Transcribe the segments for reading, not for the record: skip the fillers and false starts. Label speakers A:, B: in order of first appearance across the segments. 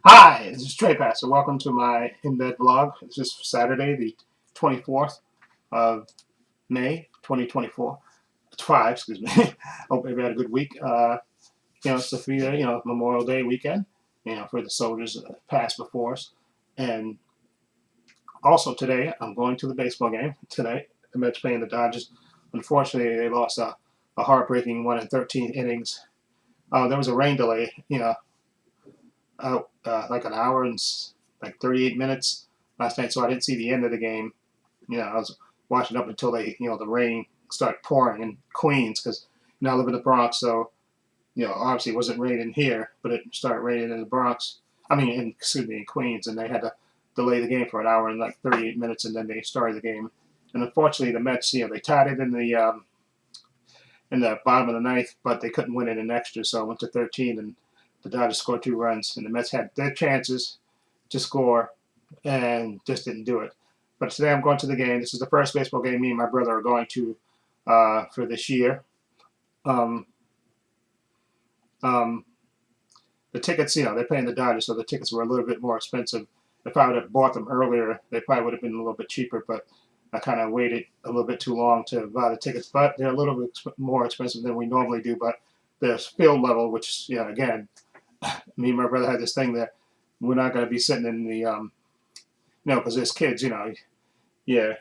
A: Hi, this is Trepacer. Welcome to my In Bed vlog. This is Saturday, the 24th of May, 2024. It's 5, excuse me. Hope everybody had a good week. It's the Memorial Day weekend, for the soldiers that passed before us. And also today, I'm going to the baseball game today. The Mets playing the Dodgers. Unfortunately, they lost a heartbreaking 1 in 13 innings. There was a rain delay, like an hour and like 38 minutes last night, so I didn't see the end of the game. I was watching up until the rain started pouring in Queens because I live in the Bronx, so obviously it wasn't raining here, but it started raining in the Bronx. Excuse me, in Queens, and they had to delay the game for an hour and like 38 minutes, and then they started the game. And unfortunately, the Mets, they tied it in the bottom of the ninth, but they couldn't win it in extra, so it went to 13, and the Dodgers scored 2 runs, and the Mets had their chances to score and just didn't do it. But today I'm going to the game. This is the first baseball game me and my brother are going to for this year. Um, um, the tickets, they're paying the Dodgers, so the tickets were a little bit more expensive. If I would have bought them earlier, they probably would have been a little bit cheaper, but I kind of waited a little bit too long to buy the tickets. But they're a little bit more expensive than we normally do. But the field level, which, again, me and my brother had this thing that we're not going to be sitting in the, because there's kids, yeah,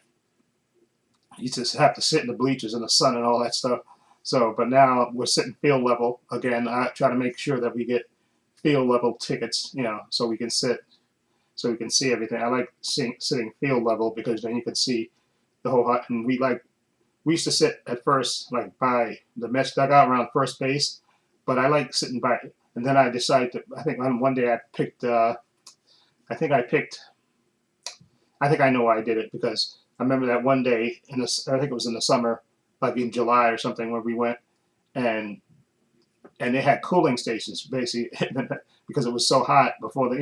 A: you just have to sit in the bleachers in the sun and all that stuff. So, but now we're sitting field level again. I try to make sure that we get field level tickets, so we can sit, so we can see everything. I like sitting field level because then you can see the whole hut. And we used to sit at first like by the Mets dugout around first base, but I like sitting by. And then I decided to. I think one day I picked. I think I picked. I think I know why I did it because I remember that one day in this. I think it was in the summer, like in July or something, where we went and they had cooling stations basically because it was so hot before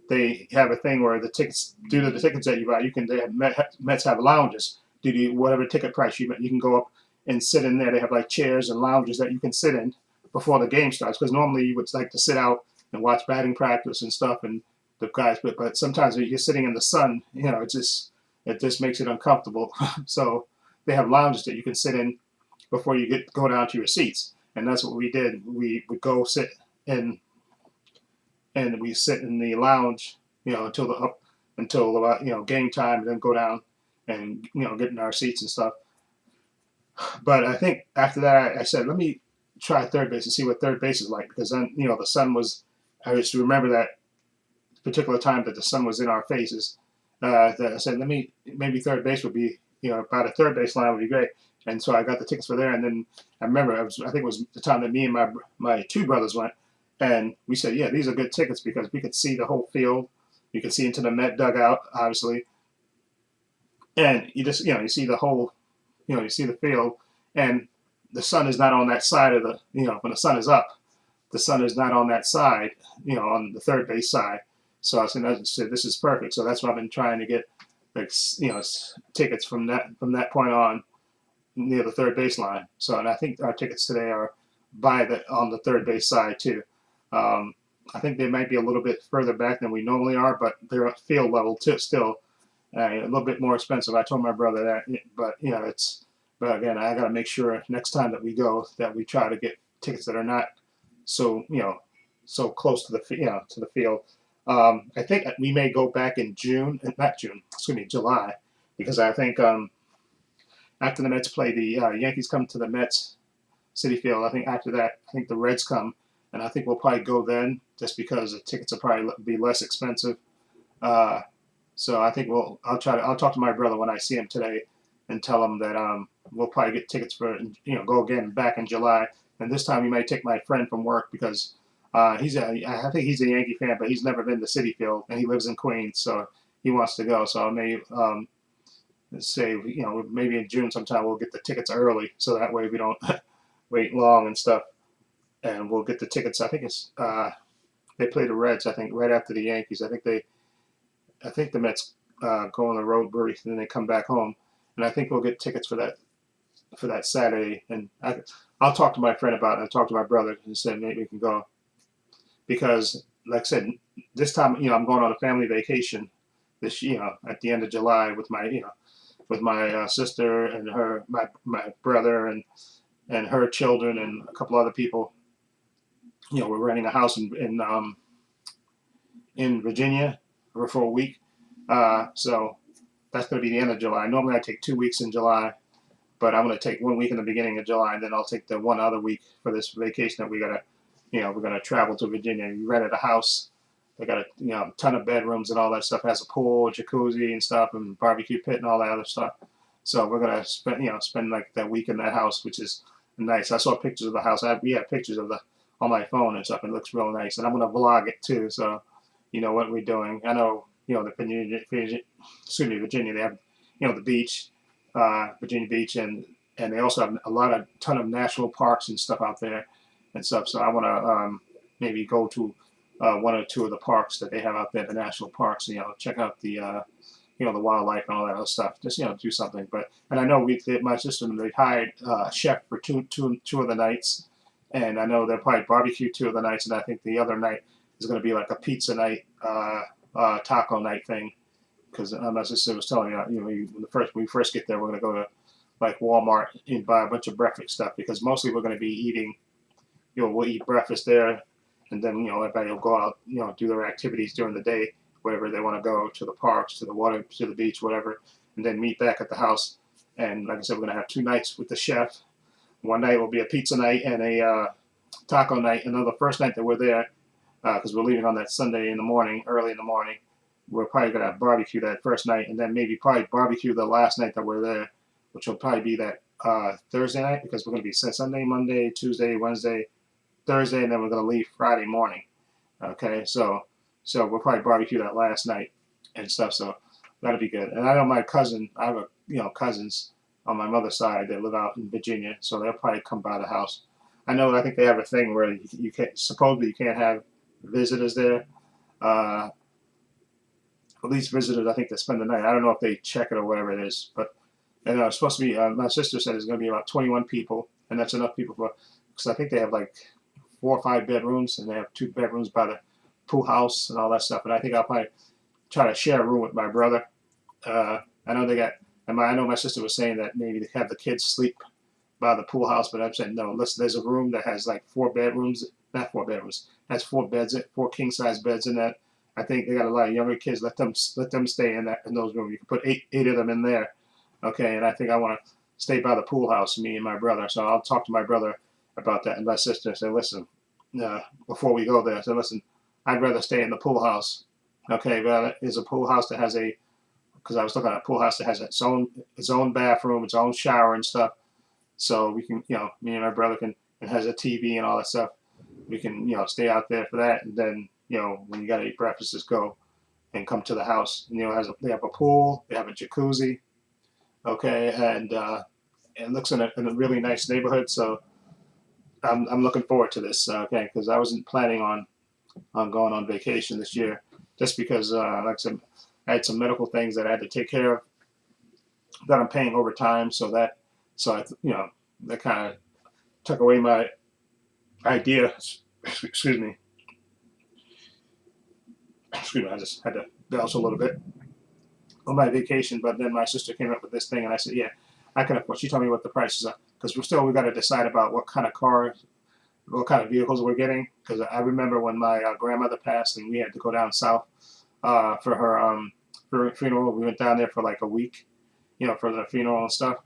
A: they have a thing where the tickets, due to the tickets that you buy, they have Mets have lounges due to whatever ticket price you can go up and sit in there. They have like chairs and lounges that you can sit in before the game starts because normally you would like to sit out and watch batting practice and stuff and the guys, but sometimes when you're sitting in the sun, it just makes it uncomfortable. So they have lounges that you can sit in before you go down to your seats, and that's what we did. We would go sit in and we sit in the lounge, until about game time, and then go down and get in our seats and stuff. But I think after that, I said, let me try third base and see what third base is like because then the sun was. I just remember that particular time that the sun was in our faces. That I said, let me maybe third base would be about a third base line would be great. And so I got the tickets for there, and then I remember I think it was the time that me and my two brothers went, and we said, yeah, these are good tickets because we could see the whole field. You could see into the Met dugout, obviously, and you just you see the whole, you see the field, and the sun is not on that side of the when the sun is up, the sun is not on that side, on the third base side. So I said this is perfect. So that's why I've been trying to get like tickets from that point on near the third base line. So, and I think our tickets today are on the third base side too. Um, I think they might be a little bit further back than we normally are, but they're at field level too, still a little bit more expensive. I told my brother that, but it's. But again, I got to make sure next time that we go that we try to get tickets that are not so so close to to the field. I think we may go back in June, not June, excuse me, July, because I think after the Mets play, the Yankees come to the Mets City Field. I think after that, I think the Reds come, and I think we'll probably go then, just because the tickets will probably be less expensive. Uh, so I think I'll talk to my brother when I see him today, and tell him that we'll probably get tickets for go again back in July, and this time we might take my friend from work because I think he's a Yankee fan, but he's never been to City Field, and he lives in Queens, so he wants to go. So I may say, maybe in June sometime we'll get the tickets early, so that way we don't wait long and stuff, and we'll get the tickets. I think they play the Reds. I think right after the Yankees. I think the Mets go on the road brief, and then they come back home, and I think we'll get tickets for that Saturday. And I'll talk to my friend about it. I'll talk to my brother and say maybe we can go because, like I said, this time, I'm going on a family vacation this at the end of July with my with my sister and my brother and her children and a couple other people. We're renting a house in Virginia for a week. So that's going to be the end of July. Normally I take 2 weeks in July, but I'm going to take 1 week in the beginning of July, and then I'll take the one other week for this vacation that we're gonna travel to Virginia. We rented a house. They got a ton of bedrooms and all that stuff. It has a pool, jacuzzi and stuff, and barbecue pit and all that other stuff. So we're gonna spend like that week in that house, which is nice. I saw pictures of the house. We have pictures of the on my phone and stuff. It looks real nice, and I'm gonna vlog it too. So what we're doing. I know the Virginia. They have the beach, Virginia Beach, and they also have a ton of national parks and stuff out there and stuff. So I want to maybe go to one or two of the parks that they have out there, the national parks. Check out the the wildlife and all that other stuff. Just do something. And I know my sister and they hired a chef for two of the nights, and I know they'll probably barbecue 2 of the nights, and I think the other night is going to be like a pizza night, taco night thing. Because my sister was telling me, when we first get there, we're going to go to like Walmart and buy a bunch of breakfast stuff, because mostly we're going to be eating, we'll eat breakfast there, and then everybody will go out, do their activities during the day, wherever they want to go, to the parks, to the water, to the beach, whatever, and then meet back at the house. And like I said, we're going to have 2 nights with the chef. One night will be a pizza night and a taco night. And then the first night that we're there, because we're leaving on that Sunday in the morning, early in the morning, we're probably going to barbecue that first night, and then maybe probably barbecue the last night that we're there, which will probably be that Thursday night, because we're going to be Sunday, Monday, Tuesday, Wednesday, Thursday, and then we're going to leave Friday morning. Okay, so we'll probably barbecue that last night and stuff. So that'll be good. And I know my cousin, I have cousins on my mother's side that live out in Virginia, so they'll probably come by the house. I think they have a thing where you can't, supposedly you can't have visitors there. At least visitors, I think, that spend the night. I don't know if they check it or whatever it is, but it's supposed to be. My sister said it's going to be about 21 people, and that's enough people because I think they have like 4 or 5 bedrooms, and they have 2 bedrooms by the pool house and all that stuff. And I think I'll probably try to share a room with my brother. I know they got. I know my sister was saying that maybe they have the kids sleep by the pool house, but I'm saying no. Listen, there's a room that has like 4 bedrooms, not 4 bedrooms. Has 4 beds, 4 king size beds in that. I think they got a lot of younger kids. Let them stay in those rooms. You can put eight of them in there, okay? And I think I want to stay by the pool house, me and my brother. So I'll talk to my brother about that, and my sister say, listen, before we go there, I said, listen, I'd rather stay in the pool house, okay? But there's a pool house that has because I was looking at a pool house that has its own bathroom, its own shower and stuff. So we can, me and my brother can, and has a TV and all that stuff. We can, stay out there for that, and then. When you got to eat breakfast, just go and come to the house. And, they have a pool, they have a jacuzzi, okay, and it looks in a really nice neighborhood. So I'm looking forward to this, okay, because I wasn't planning on going on vacation this year, just because, like I said, I had some medical things that I had to take care of that I'm paying over time. So that kind of took away my idea. Excuse me, I just had to belch a little bit on my vacation. But then my sister came up with this thing, and I said, yeah, I can afford. She told me what the prices are, because we got to decide about what kind of cars, what kind of vehicles we're getting. Because I remember when my grandmother passed, and we had to go down south for her funeral. We went down there for like a week, for the funeral and stuff.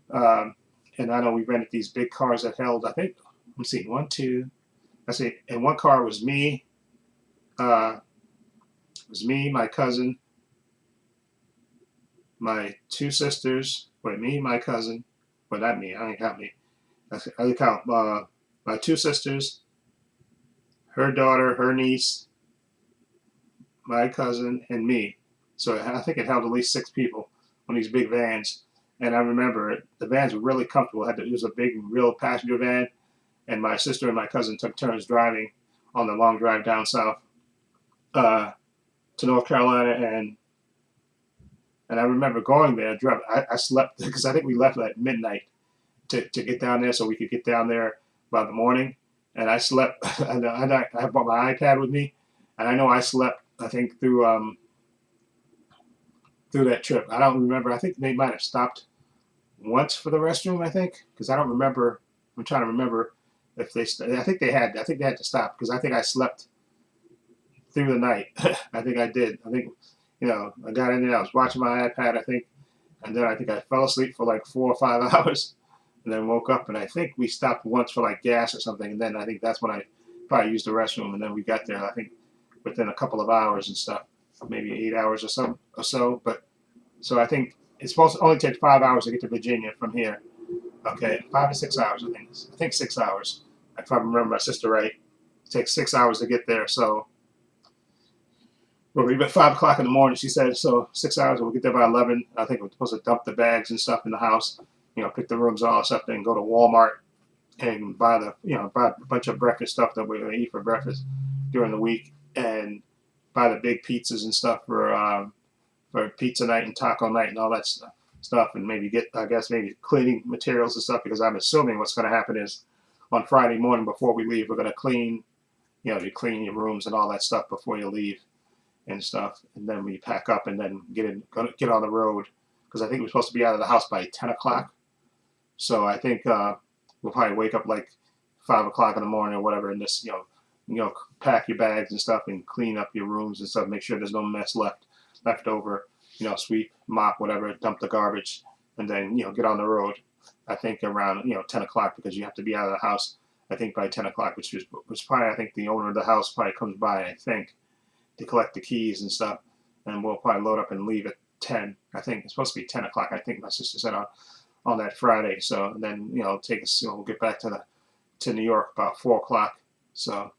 A: And I know we rented these big cars that held, I think, let me see, 1, 2, and one car was me. My cousin, my 2 sisters, me, my cousin, well, not me, I didn't count me. I count my 2 sisters, her daughter, her niece, my cousin, and me. So I think it held at least 6 people on these big vans. And I remember the vans were really comfortable. It was a big, real passenger van, and my sister and my cousin took turns driving on the long drive down south. To North Carolina, and I remember going there. I slept because I think we left at midnight to get down there, so we could get down there by the morning. And I slept. And I brought my iPad with me, And I know I slept, I think, through that trip. I don't remember. I think they might have stopped once for the restroom. I think because I don't remember. I'm trying to remember if they. I think they had. I think they had to stop because I think I slept through the night. I think I did. I think I got in there. I was watching my iPad. I think, and then I think I fell asleep for like 4 or 5 hours, and then woke up. And I think we stopped once for like gas or something. And then I think that's when I probably used the restroom. And then we got there. I think within a couple of hours and stuff, maybe 8 hours or so. But so I think it's supposed to only take 5 hours to get to Virginia from here. Okay, 5 to 6 hours. I think 6 hours. If I remember my sister right, it takes 6 hours to get there. So we'll be at 5 o'clock in the morning. She said so 6 hours. We'll get there by 11. I think we're supposed to dump the bags and stuff in the house. Pick the rooms all stuff, then go to Walmart and buy buy a bunch of breakfast stuff that we're gonna eat for breakfast during the week, and buy the big pizzas and stuff for pizza night and taco night and all that stuff, and maybe get, I guess, maybe cleaning materials and stuff, because I'm assuming what's going to happen is on Friday morning before we leave, we're going to clean, you clean your rooms and all that stuff before you leave and stuff, and then we pack up and then get on the road, because I think we're supposed to be out of the house by 10 o'clock. So I think we'll probably wake up like 5 o'clock in the morning or whatever, and just pack your bags and stuff and clean up your rooms and stuff. Make sure there's no mess left over. Sweep, mop, whatever, dump the garbage, and then get on the road. I think around 10 o'clock, because you have to be out of the house. I think by 10 o'clock, which probably, I think the owner of the house probably comes by, I think, to collect the keys and stuff, and we'll probably load up and leave at 10. I think it's supposed to be 10 o'clock. I think my sister said on that Friday. So and then take us. We'll get back to New York about 4 o'clock. So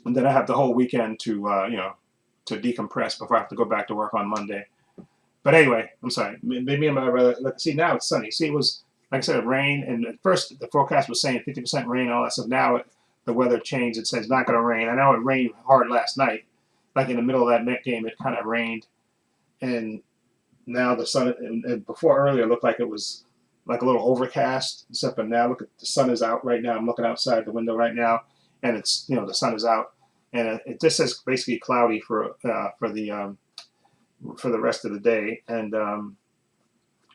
A: and then I have the whole weekend to decompress before I have to go back to work on Monday. But anyway, I'm sorry. Me and my brother. Look, see, now it's sunny. See, it was, like I said, rain, and at first the forecast was saying 50% rain, all that stuff. Now the weather changed. It says it's not going to rain. I know it rained hard last night. Like in the middle of that Met game, it kind of rained, and now the sun. And before earlier, it looked like it was like a little overcast, except but now look at the sun is out right now. I'm looking outside the window right now, and it's the sun is out, and it just says basically cloudy for the rest of the day, and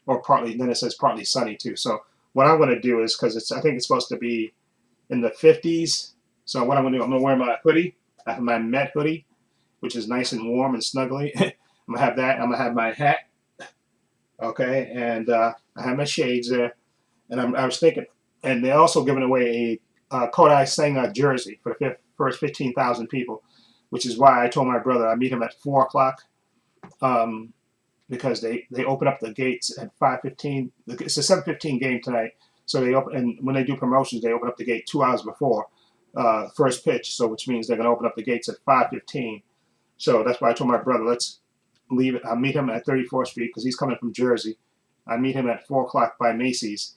A: or partly, then it says partly sunny too. So what I'm going to do is, because I think it's supposed to be in the 50s. So what I'm going to do, I'm going to wear my hoodie. I have my Met hoodie, which is nice and warm and snuggly. I'm going to have that. I'm going to have my hat. Okay, and I have my shades there. And I was thinking, and they're also giving away a Kodai Senga jersey for the first 15,000 people, which is why I told my brother I meet him at 4 o'clock. Because they open up the gates at 5:15. It's a 7:15 game tonight, so they open, and when they do promotions, they open up the gate 2 hours before first pitch. So which means they're going to open up the gates at 5:15. So that's why I told my brother, let's leave it. I'll meet him at 34th Street because he's coming from Jersey. I meet him at 4 o'clock by Macy's,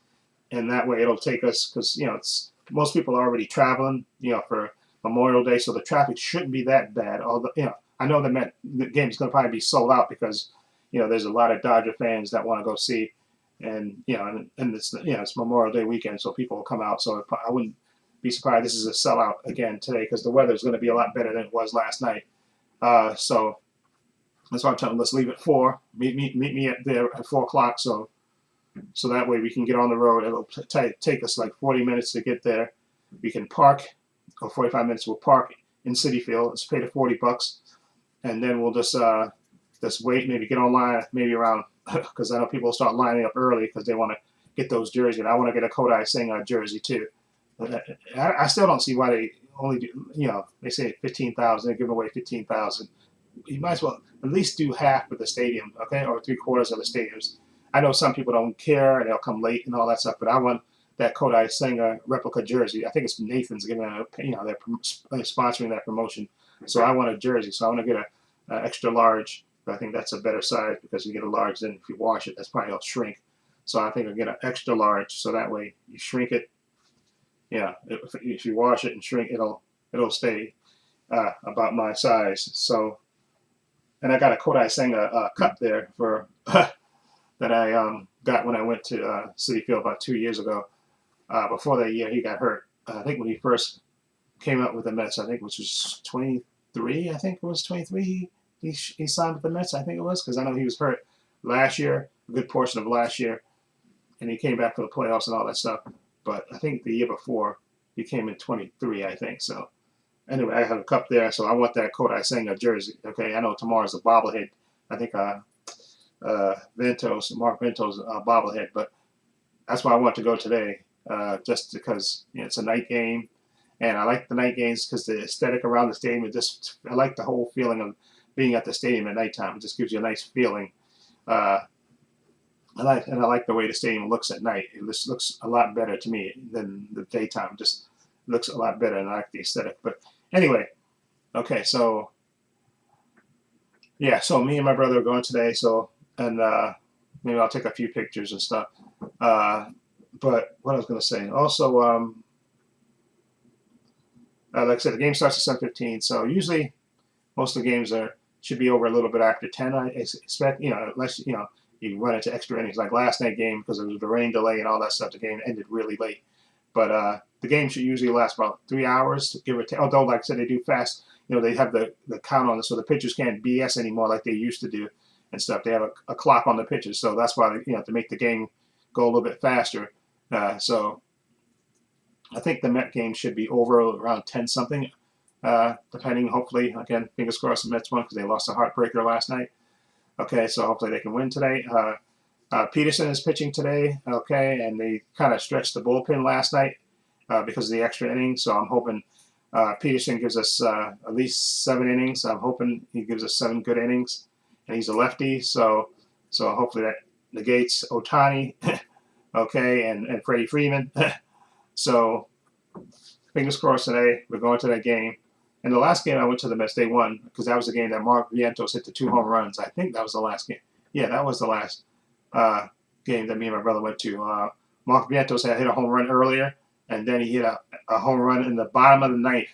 A: and that way it'll take us, because it's most people are already traveling, for Memorial Day, so the traffic shouldn't be that bad. Although I know the game is going to probably be sold out because there's a lot of Dodger fans that want to go see, and and it's Memorial Day weekend, so people will come out. So I wouldn't be surprised this is a sellout again today, because the weather is going to be a lot better than it was last night. So that's why I'm telling them, let's leave at 4. Meet me there at 4 o'clock, so that way we can get on the road. It'll take us like 40 minutes to get there. We can park, or 45 minutes. We'll park in Citi Field. Let's pay the $40, and then we'll just wait, maybe get online, maybe around, because I know people will start lining up early because they want to get those jerseys. And I want to get a Kodai Senga jersey too. But I still don't see why they only do, they say 15,000, they're giving away 15,000. You might as well at least do half of the stadium, okay, or 3/4 of the stadiums. I know some people don't care and they'll come late and all that stuff, but I want that Kodai Senga replica jersey. I think it's Nathan's giving they're sponsoring that promotion. So I want a jersey. So I want to get a extra large. But I think that's a better size, because you get a large, then if you wash it, that's probably it'll shrink. So I think I'll get an extra large, so that way you shrink it. If you wash it and shrink, it'll stay about my size. So, and I got a Kodai Senga cup there for that I got when I went to Citi Field about 2 years ago. Before that year, he got hurt. I think when he first came up with the Mets. I think which was 23. I think it was 23. He signed with the Mets. I think it was because I know he was hurt last year, a good portion of last year, and he came back for the playoffs and all that stuff. But I think the year before he came in 23. I think so. Anyway, I have a cup there, so I want that Kodai Senga jersey. Okay, I know tomorrow's a bobblehead. I think Mark Ventos bobblehead, but that's why I want to go today, just because it's a night game, and I like the night games because the aesthetic around the stadium. I like the whole feeling of being at the stadium at nighttime. It just gives you a nice feeling. Uh, I like the way the stadium looks at night. It just looks a lot better to me than the daytime. It just looks a lot better, and I like the aesthetic. But anyway, okay, so yeah, so me and my brother are going today. So and maybe I'll take a few pictures and stuff. But what I was going to say, also, like I said, the game starts at 7:15. So usually, most of the games should be over a little bit after 10. I expect, unless you run into extra innings. Like last night game, because of the rain delay and all that stuff, the game ended really late. But the game should usually last about 3 hours, give or take. Although, like I said, they do fast. They have the count on it, so the pitchers can't BS anymore like they used to do and stuff. They have a clock on the pitches, so that's why to make the game go a little bit faster. So I think the Met game should be over around 10 something, depending. Hopefully, again, fingers crossed the Mets won because they lost a heartbreaker last night. Okay, so hopefully they can win today. Peterson is pitching today, okay, and they kind of stretched the bullpen last night because of the extra innings. So I'm hoping Peterson gives us at least 7 innings. I'm hoping he gives us 7 good innings, and he's a lefty, so hopefully that negates Ohtani, okay, and Freddie Freeman. So fingers crossed today. We're going to that game. And the last game I went to the Mets, they won because that was the game that Mark Vientos hit the 2 home runs. I think that was the last game. Yeah, that was the last game that me and my brother went to. Mark Vientos had hit a home run earlier, and then he hit a home run in the bottom of the ninth,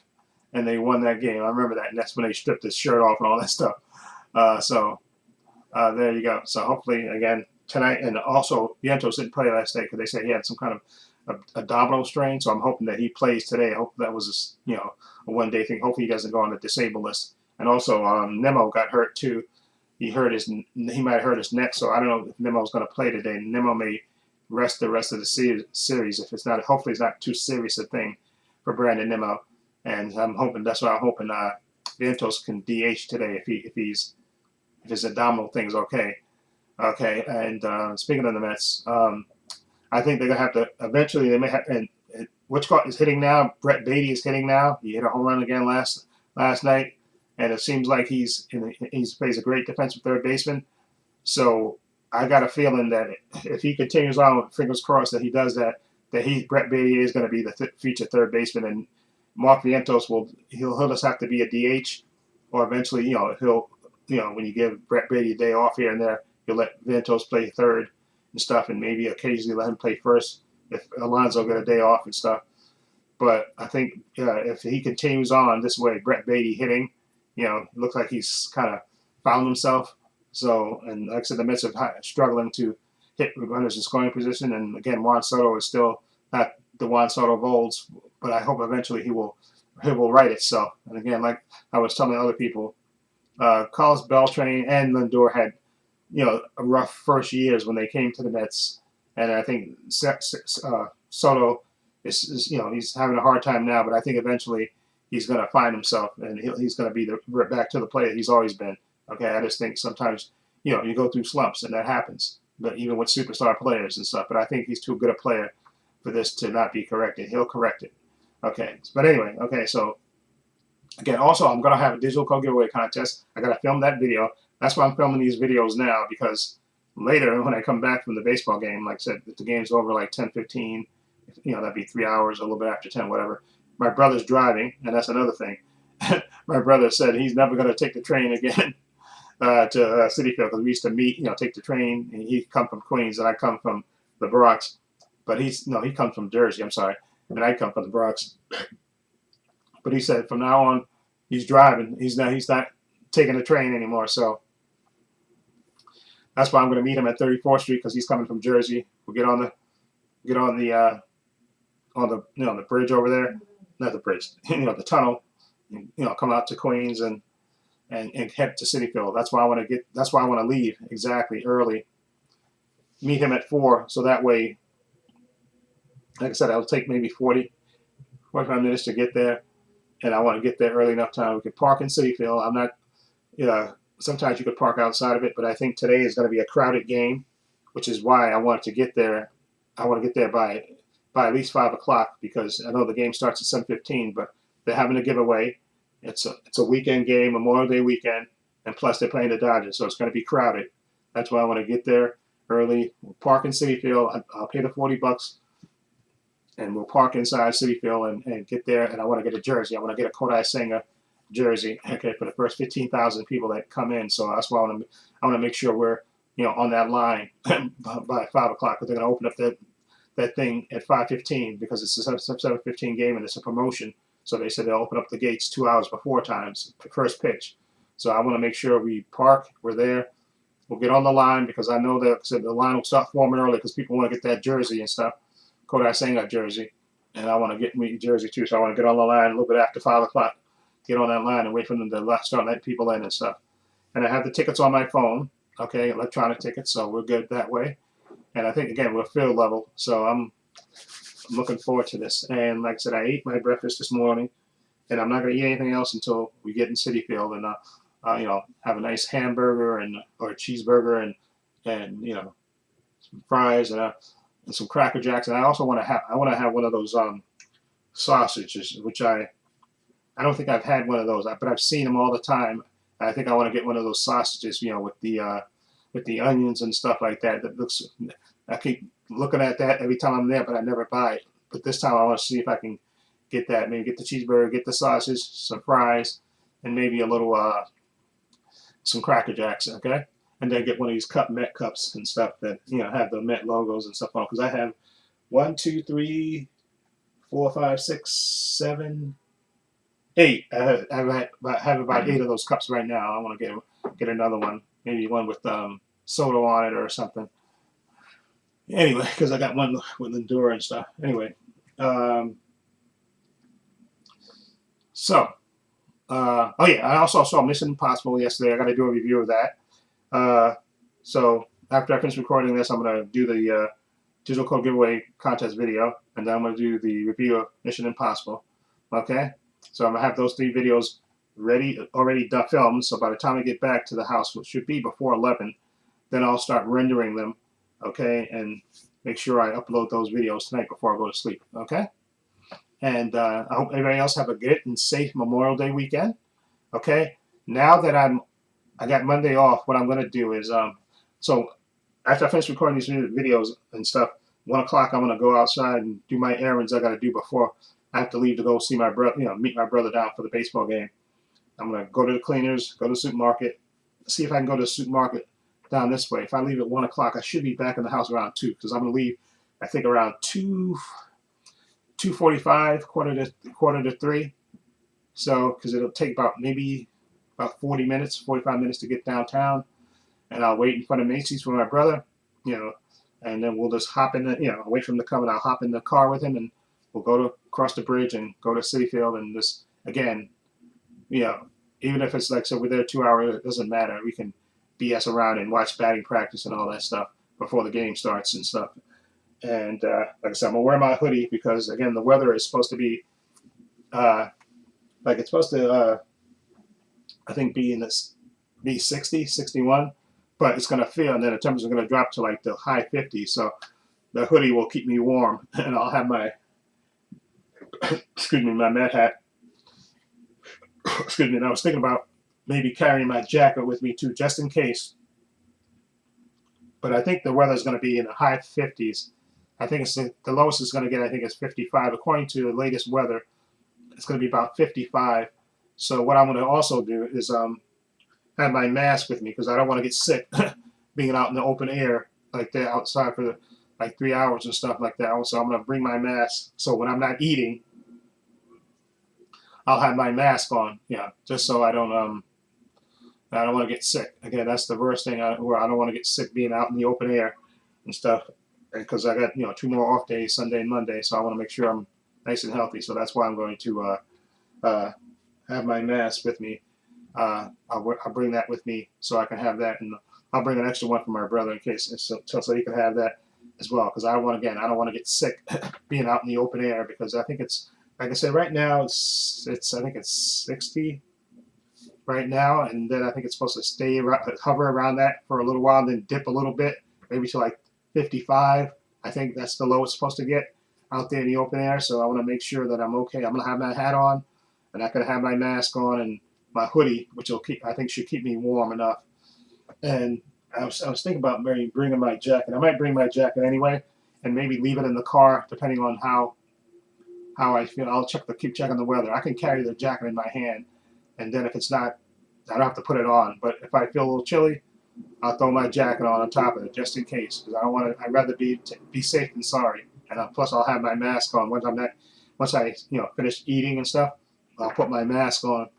A: and they won that game. I remember that, and that's when they stripped his shirt off and all that stuff. So there you go. So hopefully, again, tonight, and also Vientos didn't play last night because they said he had some kind of abdominal strain, so I'm hoping that he plays today. I hope that was a one-day thing. Hopefully he doesn't go on the disabled list. And also Nemo got hurt too. He might hurt his neck, so I don't know if Nemo's going to play today. Nemo may rest the rest of the series if it's not. Hopefully it's not too serious a thing for Brandon Nemo. And that's why I'm hoping Vientos can DH today if his abdominal thing is okay. Okay, and speaking of the Mets. I think they're gonna have to eventually. They may have, and Whichcock is hitting now. Brett Beatty is hitting now. He hit a home run again last night, and it seems like he plays a great defensive third baseman. So I got a feeling that if he continues on, fingers crossed that he does that, Brett Beatty is going to be the future third baseman, and Mark Vientos he'll just have to be a DH, or eventually he'll when you give Brett Beatty a day off here and there, you'll let Vientos play third and stuff, and maybe occasionally let him play first if Alonso get a day off and stuff. But I think if he continues on this way, Brett Beatty hitting, looks like he's kind of found himself. So, and like I said, the Mets are struggling to hit runners in scoring position. And again, Juan Soto is still not the Juan Soto of old, but I hope eventually he will right itself. And again, like I was telling other people, Carlos Beltran and Lindor had a rough first years when they came to the Mets, and I think Soto is he's having a hard time now, but I think eventually he's going to find himself, and he's going to be back to the player he's always been. Okay, I just think sometimes you go through slumps, and that happens, but even with superstar players and stuff. But I think he's too good a player for this to not be corrected. He'll correct it. Okay, but anyway, okay, so again, also I'm going to have a digital code giveaway contest. I got to film that video. That's why I'm filming these videos now, because later when I come back from the baseball game, like I said, if the game's over like 10:15, that'd be 3 hours, a little bit after 10, whatever. My brother's driving, and that's another thing. My brother said he's never going to take the train again to City Field, because we used to meet, take the train. And he come from Queens, and I come from the Bronx. But he comes from Jersey, I'm sorry, and I come from the Bronx. But he said from now on, he's driving. He's not taking the train anymore, so that's why I'm going to meet him at 34th Street, because he's coming from Jersey. We'll get on the bridge over there, not the bridge, the tunnel, come out to Queens and head to City Field. That's why I want to get. That's why I want to leave exactly early. Meet him at 4, so that way, like I said, it'll take maybe 45 minutes to get there, and I want to get there early enough time. We could park in City Field. I'm not, sometimes you could park outside of it, but I think today is going to be a crowded game, which is why I wanted to get there. I want to get there by at least 5 o'clock, because I know the game starts at 7:15, but they're having a giveaway. It's a weekend game, Memorial Day weekend, and plus they're playing the Dodgers, so it's going to be crowded. That's why I want to get there early. We'll park in City Field. I'll pay the $40, and we'll park inside City Field and get there. And I want to get a jersey. I want to get a Kodai Senga jersey, okay, for the first 15,000 people that come in. So that's why I want to make sure we're on that line by 5 o'clock, because they're going to open up that thing at 5:15, because it's a 7:15 game and it's a promotion. So they said they'll open up the gates 2 hours before times, first pitch. So I want to make sure we park, we're there. We'll get on the line, because I know that the line will start forming early, because people want to get that jersey and stuff, Kodai Senga jersey. And I want to get me a jersey too, so I want to get on the line a little bit after 5 o'clock. Get on that line and wait for them to start letting people in and stuff. And I have the tickets on my phone, okay, electronic tickets, so we're good that way. And I think, again, we're field level, so I'm looking forward to this. And like I said, I ate my breakfast this morning, and I'm not going to eat anything else until we get in City Field, and have a nice hamburger or a cheeseburger and some fries and some Cracker Jacks. And I also want to have one of those sausages, which I don't think I've had one of those, but I've seen them all the time. I think I want to get one of those sausages, with the onions and stuff like that. That looks. I keep looking at that every time I'm there, but I never buy it. But this time I want to see if I can get that. Maybe get the cheeseburger, get the sausage, some fries, and maybe a little some Cracker Jacks. Okay, and then get one of these Met cups and stuff that have the Met logos and stuff on. Because I have 1, 2, 3, 4, 5, 6, 7, 8. I have about 8 of those cups right now. I want to get another one. Maybe one with soda on it or something. Anyway, because I got one with Endura and stuff. Anyway, oh yeah, I also saw Mission Impossible yesterday. I got to do a review of that. So after I finish recording this, I'm going to do the digital code giveaway contest video, and then I'm going to do the review of Mission Impossible. Okay, so I'm going to have those 3 videos already done, filmed. So by the time I get back to the house, which should be before 11, then I'll start rendering them. Okay, and make sure I upload those videos tonight before I go to sleep. Okay, and I hope everybody else have a good and safe Memorial Day weekend. Okay, now that I got Monday off, what I'm going to do is so after I finish recording these videos and stuff, 1 o'clock I'm going to go outside and do my errands I got to do before I have to leave to go see my brother, meet my brother down for the baseball game. I'm going to go to the cleaners, go to the supermarket, see if I can go to the supermarket down this way. If I leave at 1 o'clock, I should be back in the house around 2, because I'm going to leave, I think, around 2:45, quarter to 3. So, because it'll take about 40 minutes, 45 minutes to get downtown, and I'll wait in front of Macy's for my brother, and then we'll just hop in the, wait for him to come, and I'll hop in the car with him, and we'll go across the bridge and go to City Field, and just, again, even if it's like, so we're there 2 hours, it doesn't matter. We can BS around and watch batting practice and all that stuff before the game starts and stuff. And like I said, I'm going to wear my hoodie, because, again, the weather is supposed to be, it's supposed to, I think, be 60, 61, but it's going to feel, and then the temperatures are going to drop to like the high 50s. So the hoodie will keep me warm, and I'll have my, my Met hat. And I was thinking about maybe carrying my jacket with me too, just in case. But I think the weather is going to be in the high 50s. I think it's the lowest it's going to get, I think, is 55. According to the latest weather, it's going to be about 55. So what I'm going to also do is have my mask with me, because I don't want to get sick being out in the open air like that outside for like 3 hours and stuff like that. Also, I'm going to bring my mask, so when I'm not eating, I'll have my mask on, just so I don't want to get sick. Again, that's the worst thing, where I don't want to get sick being out in the open air and stuff, because I got 2 more off days, Sunday and Monday, so I want to make sure I'm nice and healthy. So that's why I'm going to have my mask with me. I'll bring that with me so I can have that, and I'll bring an extra one for my brother in case, so he can have that as well. Because I don't want to get sick being out in the open air, because I think it's, like I said, right now it's I think it's 60 right now, and then I think it's supposed to stay hover around that for a little while, and then dip a little bit, maybe to like 55. I think that's the lowest it's supposed to get out there in the open air. So I want to make sure that I'm okay. I'm gonna have my hat on, and I'm gonna have my mask on, and my hoodie, which will I think should keep me warm enough. And I was thinking about bringing my jacket. I might bring my jacket anyway, and maybe leave it in the car, depending on how I feel. I'll keep checking the weather. I can carry the jacket in my hand, and then if it's not, I don't have to put it on. But if I feel a little chilly, I'll throw my jacket on top of it just in case, because I don't want to. I'd rather be safe than sorry. And plus, I'll have my mask on once I finish eating and stuff. I'll put my mask on,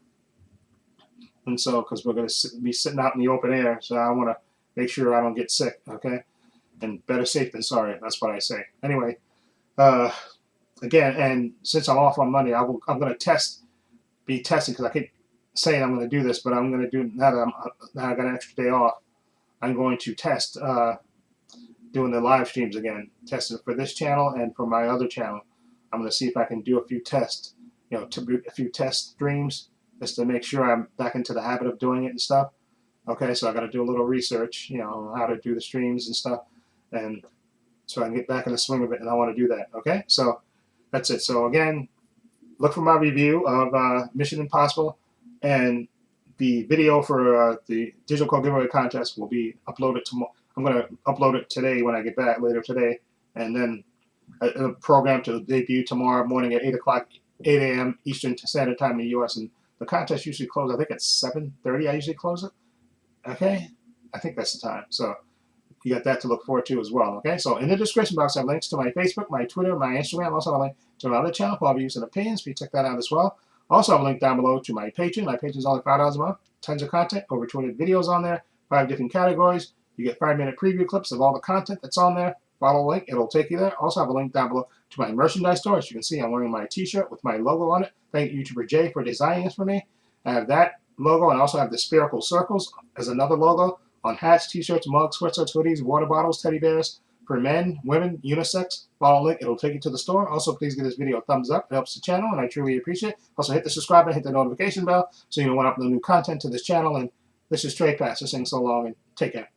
A: and so because we're going to be sitting out in the open air, so I want to make sure I don't get sick. Okay, and better safe than sorry. That's what I say. Anyway, again, and since I'm off on Monday, I'm going to be testing, because I keep saying I'm going to do this, but I'm going to do now that I got an extra day off. I'm going to test doing the live streams again, testing for this channel and for my other channel. I'm going to see if I can do a few tests, a few test streams, just to make sure I'm back into the habit of doing it and stuff. Okay, so I got to do a little research, how to do the streams and stuff, and so I can get back in the swing of it, and I want to do that. Okay, so that's it. So again, look for my review of Mission Impossible, and the video for the digital code giveaway contest will be uploaded tomorrow. I'm going to upload it today when I get back later today, and then a program to debut tomorrow morning at 8 a.m. Eastern Standard Time in the U.S. And the contest usually closes, I think, at 7:30. I usually close it. Okay, I think that's the time. So you got that to look forward to as well. Okay, so in the description box, I have links to my Facebook, my Twitter, my Instagram. Also, I have a link to my other channel, Paul Views and Opinions. Please check that out as well. Also, I have a link down below to my Patreon. My Patreon is only $5 a month. Tons of content, over 200 videos on there, 5 different categories. You get 5-minute preview clips of all the content that's on there. Follow the link, it'll take you there. Also, I have a link down below to my merchandise store. As you can see, I'm wearing my t-shirt with my logo on it. Thank you, YouTuber Jay, for designing this for me. I have that logo, and I also have the spherical circles as another logo on hats, t-shirts, mugs, sweatshirts, hoodies, water bottles, teddy bears, for men, women, unisex. Follow the link, it'll take you to the store. Also, please give this video a thumbs up. It helps the channel, and I truly appreciate it. Also, hit the subscribe button, hit the notification bell, so you know when I upload new content to this channel. And this is Trepacer saying so long, and take care.